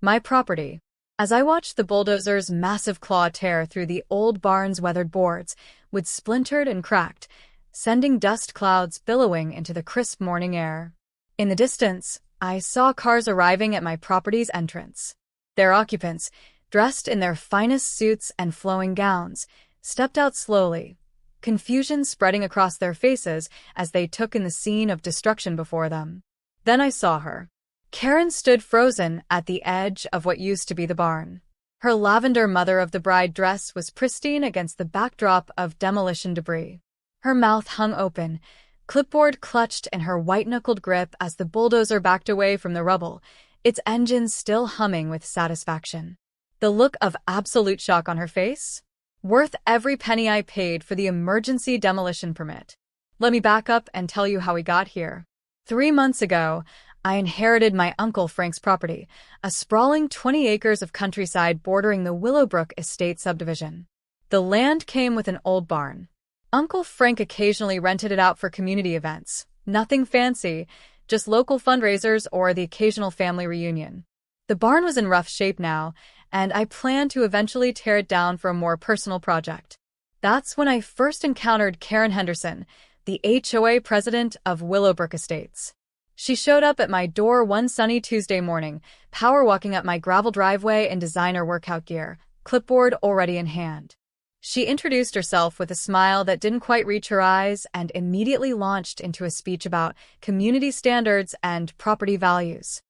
My property. As I watched the bulldozer's massive claw tear through the old barn's weathered boards, wood splintered and cracked, sending dust clouds billowing into the crisp morning air. In the distance, I saw cars arriving at my property's entrance. Their occupants, dressed in their finest suits and flowing gowns, stepped out slowly, confusion spreading across their faces as they took in the scene of destruction before them. Then I saw her. Karen stood frozen at the edge of what used to be the barn. Her lavender mother-of-the-bride dress was pristine against the backdrop of demolition debris. Her mouth hung open, clipboard clutched in her white-knuckled grip as the bulldozer backed away from the rubble, its engines still humming with satisfaction. The look of absolute shock on her face? Worth every penny I paid for the emergency demolition permit. Let me back up and tell you how we got here. 3 months ago, I inherited my Uncle Frank's property, a sprawling 20 acres of countryside bordering the Willowbrook Estate subdivision. The land came with an old barn. Uncle Frank occasionally rented it out for community events. Nothing fancy, just local fundraisers or the occasional family reunion. The barn was in rough shape now, and I planned to eventually tear it down for a more personal project. That's when I first encountered Karen Henderson, the HOA president of Willowbrook Estates. She showed up at my door one sunny Tuesday morning, power walking up my gravel driveway in designer workout gear, clipboard already in hand. She introduced herself with a smile that didn't quite reach her eyes and immediately launched into a speech about community standards and property values.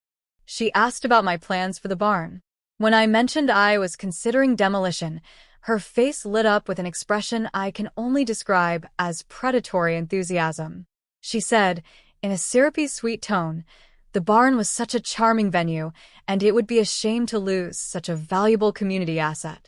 She asked about my plans for the barn. When I mentioned I was considering demolition, her face lit up with an expression I can only describe as predatory enthusiasm. She said, in a syrupy sweet tone, the barn was such a charming venue, and it would be a shame to lose such a valuable community asset.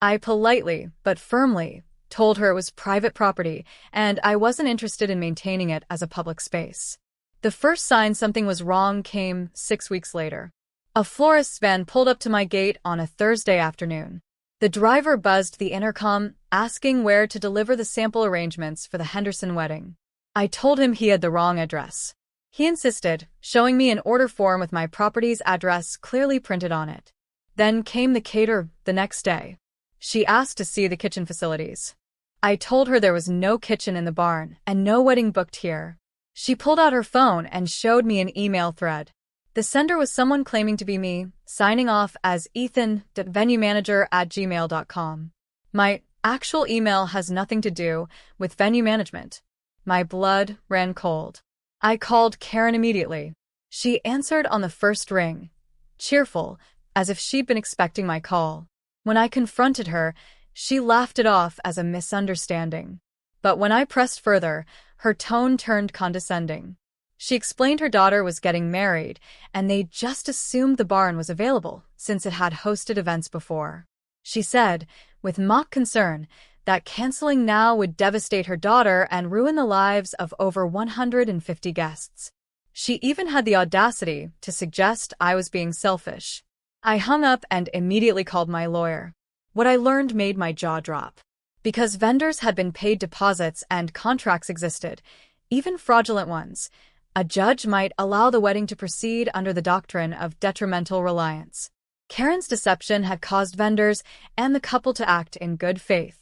I politely, but firmly, told her it was private property, and I wasn't interested in maintaining it as a public space. The first sign something was wrong came 6 weeks later. A florist's van pulled up to my gate on a Thursday afternoon. The driver buzzed the intercom, asking where to deliver the sample arrangements for the Henderson wedding. I told him he had the wrong address. He insisted, showing me an order form with my property's address clearly printed on it. Then came the caterer the next day. She asked to see the kitchen facilities. I told her there was no kitchen in the barn and no wedding booked here. She pulled out her phone and showed me an email thread. The sender was someone claiming to be me, signing off as ethan.venuemanager@gmail.com. My actual email has nothing to do with venue management. My blood ran cold. I called Karen immediately. She answered on the first ring, cheerful, as if she'd been expecting my call. When I confronted her, she laughed it off as a misunderstanding. But when I pressed further, her tone turned condescending. She explained her daughter was getting married, and they just assumed the barn was available since it had hosted events before. She said, with mock concern, that canceling now would devastate her daughter and ruin the lives of over 150 guests. She even had the audacity to suggest I was being selfish. I hung up and immediately called my lawyer. What I learned made my jaw drop. Because vendors had been paid deposits and contracts existed, even fraudulent ones, a judge might allow the wedding to proceed under the doctrine of detrimental reliance. Karen's deception had caused vendors and the couple to act in good faith.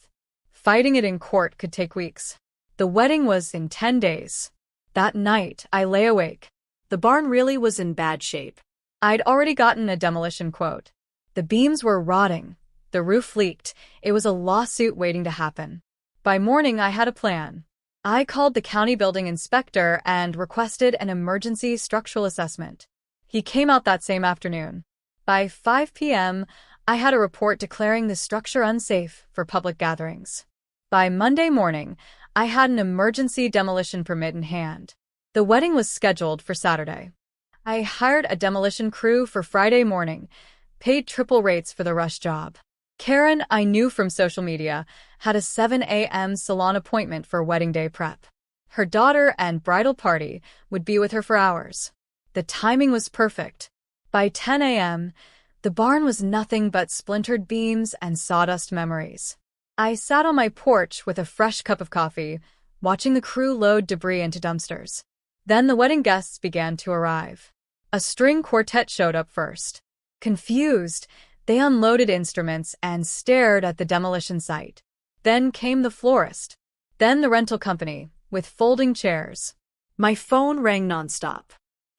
Fighting it in court could take weeks. The wedding was in 10 days. That night, I lay awake. The barn really was in bad shape. I'd already gotten a demolition quote. The beams were rotting. The roof leaked. It was a lawsuit waiting to happen. By morning, I had a plan. I called the county building inspector and requested an emergency structural assessment. He came out that same afternoon. By 5 p.m., I had a report declaring the structure unsafe for public gatherings. By Monday morning, I had an emergency demolition permit in hand. The wedding was scheduled for Saturday. I hired a demolition crew for Friday morning, paid triple rates for the rush job. Karen, I knew from social media, had a 7 a.m. salon appointment for wedding day prep. Her daughter and bridal party would be with her for hours. The timing was perfect. By 10 a.m., the barn was nothing but splintered beams and sawdust memories. I sat on my porch with a fresh cup of coffee, watching the crew load debris into dumpsters. Then the wedding guests began to arrive. A string quartet showed up first. Confused, they unloaded instruments and stared at the demolition site. Then came the florist. Then the rental company, with folding chairs. My phone rang nonstop.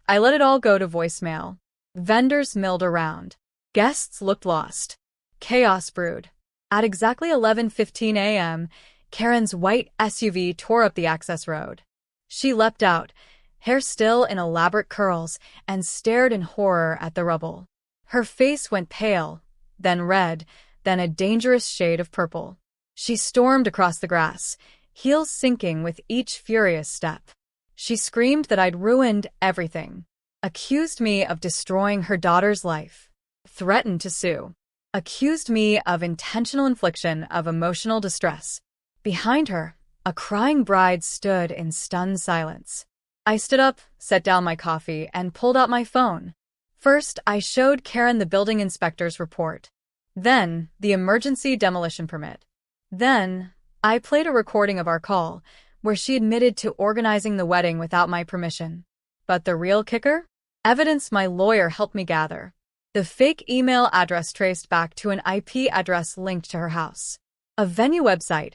I let it all go to voicemail. Vendors milled around. Guests looked lost. Chaos brewed. At exactly 11:15 a.m., Karen's white SUV tore up the access road. She leapt out, hair still in elaborate curls, and stared in horror at the rubble. Her face went pale, then red, then a dangerous shade of purple. She stormed across the grass, heels sinking with each furious step. She screamed that I'd ruined everything, accused me of destroying her daughter's life, threatened to sue, accused me of intentional infliction of emotional distress. Behind her, a crying bride stood in stunned silence. I stood up, set down my coffee, and pulled out my phone. First, I showed Karen the building inspector's report. Then, the emergency demolition permit. Then, I played a recording of our call, where she admitted to organizing the wedding without my permission. But the real kicker? Evidence my lawyer helped me gather. The fake email address traced back to an IP address linked to her house. A venue website,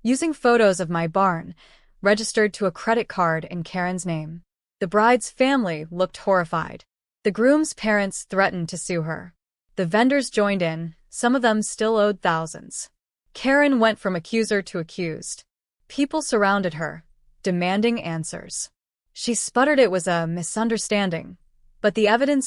using photos of my barn, registered to a credit card in Karen's name. The bride's family looked horrified. The groom's parents threatened to sue her. The vendors joined in, some of them still owed thousands. Karen went from accuser to accused. People surrounded her, demanding answers. She sputtered it was a misunderstanding, but the evidence